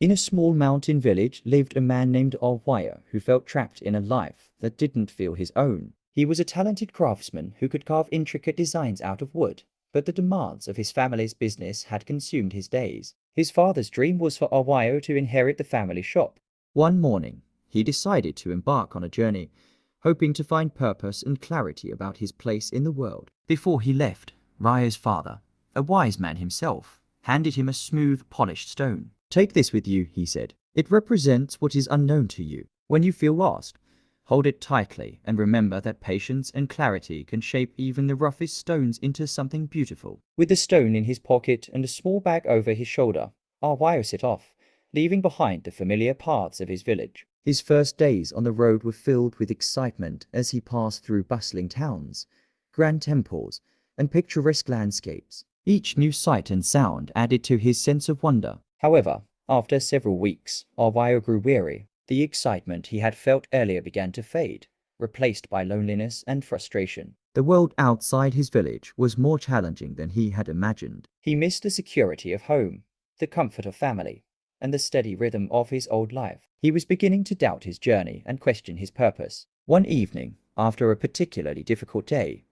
In a small mountain village lived a man named Arwaya who felt trapped in a life that didn't feel his own. He was a talented craftsman who could carve intricate designs out of wood, but the demands of his family's business had consumed his days. His father's dream was for Arwaya to inherit the family shop. One morning, he decided to embark on a journey, hoping to find purpose and clarity about his place in the world. Before he left, Raya's father, a wise man himself, handed him a smooth, polished stone. "Take this with you," he said. "It represents what is unknown to you. When you feel lost, hold it tightly and remember that patience and clarity can shape even the roughest stones into something beautiful." With the stone in his pocket and a small bag over his shoulder, Arwaya set off, leaving behind the familiar paths of his village. His first days on the road were filled with excitement as he passed through bustling towns, grand temples, and picturesque landscapes. Each new sight and sound added to his sense of wonder. However, after several weeks, Arwaya grew weary. The excitement he had felt earlier began to fade, replaced by loneliness and frustration. The world outside his village was more challenging than he had imagined. He missed the security of home, the comfort of family, and the steady rhythm of his old life. He was beginning to doubt his journey and question his purpose. One evening, after a particularly difficult day,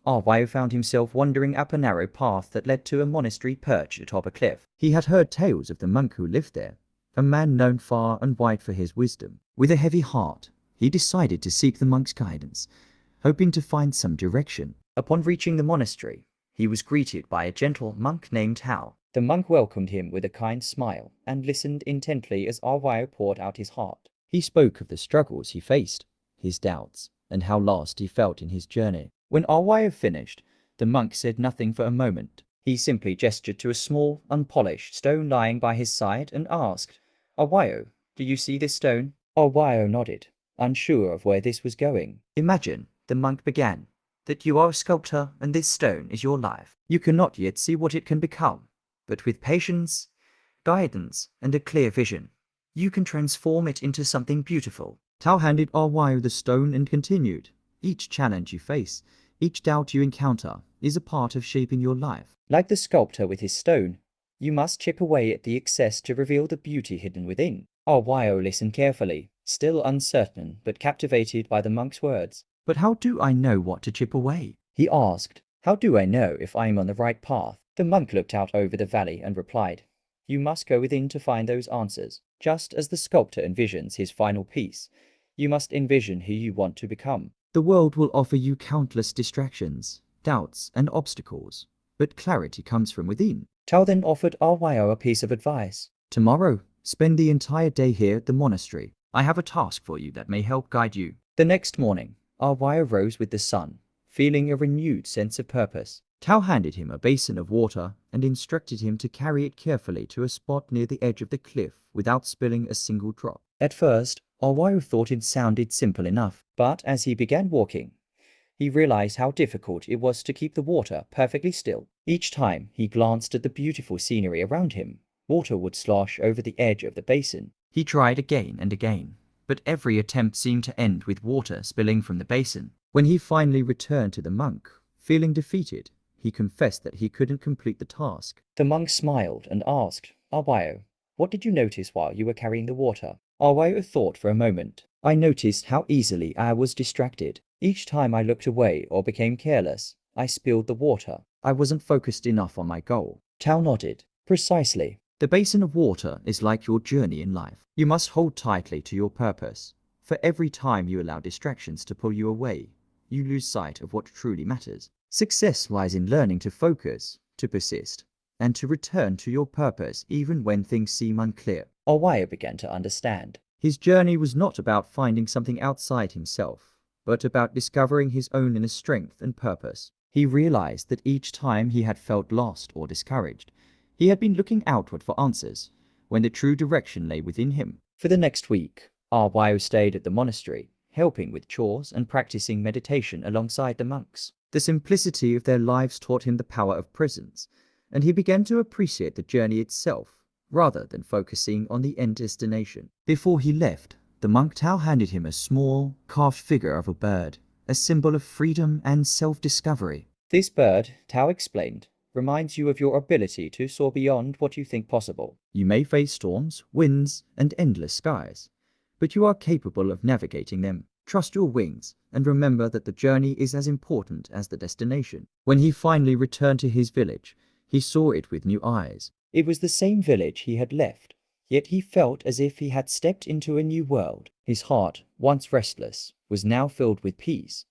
Arwaya found himself wandering up a narrow path that led to a monastery perched atop a cliff. He had heard tales of the monk who lived there, a man known far and wide for his wisdom. With a heavy heart, he decided to seek the monk's guidance, hoping to find some direction. Upon reaching the monastery, he was greeted by a gentle monk named Hao. The monk welcomed him with a kind smile and listened intently as Arwaya poured out his heart. He spoke of the struggles he faced, his doubts, and how lost he felt in his journey. When Arwaya finished, the monk said nothing for a moment. He simply gestured to a small, unpolished stone lying by his side and asked, "Arwaya, do you see this stone?" Arwaya nodded, unsure of where this was going. "Imagine," the monk began, "that you are a sculptor and this stone is your life. You cannot yet see what it can become, but with patience, guidance, and a clear vision, you can transform it into something beautiful." Tao handed Arwaya the stone and continued, "Each challenge you face, each doubt you encounter, is a part of shaping your life. Like the sculptor with his stone, you must chip away at the excess to reveal the beauty hidden within." Arwaya listened carefully, still uncertain but captivated by the monk's words. "But how do I know what to chip away?" he asked. "How do I know if I am on the right path?" The monk looked out over the valley and replied, "You must go within to find those answers. Just as the sculptor envisions his final piece, you must envision who you want to become. The world will offer you countless distractions, doubts, and obstacles, but clarity comes from within." Tao then offered Arwaya a piece of advice. "Tomorrow, spend the entire day here at the monastery. I have a task for you that may help guide you." The next morning, Arwaya rose with the sun, feeling a renewed sense of purpose. Tao handed him a basin of water and instructed him to carry it carefully to a spot near the edge of the cliff without spilling a single drop. At first, Arwaya thought it sounded simple enough, but as he began walking, he realized how difficult it was to keep the water perfectly still. Each time he glanced at the beautiful scenery around him, water would slosh over the edge of the basin. He tried again and again, but every attempt seemed to end with water spilling from the basin. When he finally returned to the monk, feeling defeated, he confessed that he couldn't complete the task. The monk smiled and asked, "Arwaya, what did you notice while you were carrying the water?" Arwaya thought for a moment. "I noticed how easily I was distracted. Each time I looked away or became careless, I spilled the water. I wasn't focused enough on my goal." Tao nodded. "Precisely. The basin of water is like your journey in life. You must hold tightly to your purpose. For every time you allow distractions to pull you away, you lose sight of what truly matters. Success lies in learning to focus, to persist, and to return to your purpose even when things seem unclear." Arwaya began to understand. His journey was not about finding something outside himself, but about discovering his own inner strength and purpose. He realized that each time he had felt lost or discouraged, he had been looking outward for answers, when the true direction lay within him. For the next week, Arwaya stayed at the monastery, helping with chores and practicing meditation alongside the monks. The simplicity of their lives taught him the power of presence, and he began to appreciate the journey itself, rather than focusing on the end destination. Before he left, the monk Tao handed him a small, carved figure of a bird, a symbol of freedom and self-discovery. This bird, Tao explained, reminds you of your ability to soar beyond what you think possible. You may face storms, winds, and endless skies, but you are capable of navigating them. Trust your wings and remember that the journey is as important as the destination. When he finally returned to his village, he saw it with new eyes. It was the same village he had left, yet he felt as if he had stepped into a new world. His heart, once restless, was now filled with peace,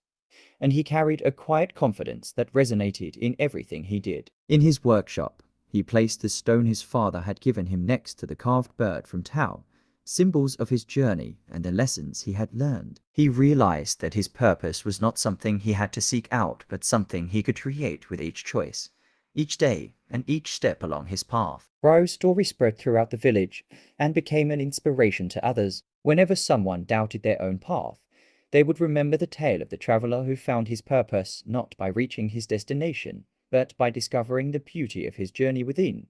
and he carried a quiet confidence that resonated in everything he did. In his workshop, he placed the stone his father had given him next to the carved bird from Tao, symbols of his journey and the lessons he had learned. He realized that his purpose was not something he had to seek out, but something he could create with each choice, each day, and each step along his path. Ryo's story spread throughout the village and became an inspiration to others. Whenever someone doubted their own path, they would remember the tale of the traveler who found his purpose not by reaching his destination, but by discovering the beauty of his journey within.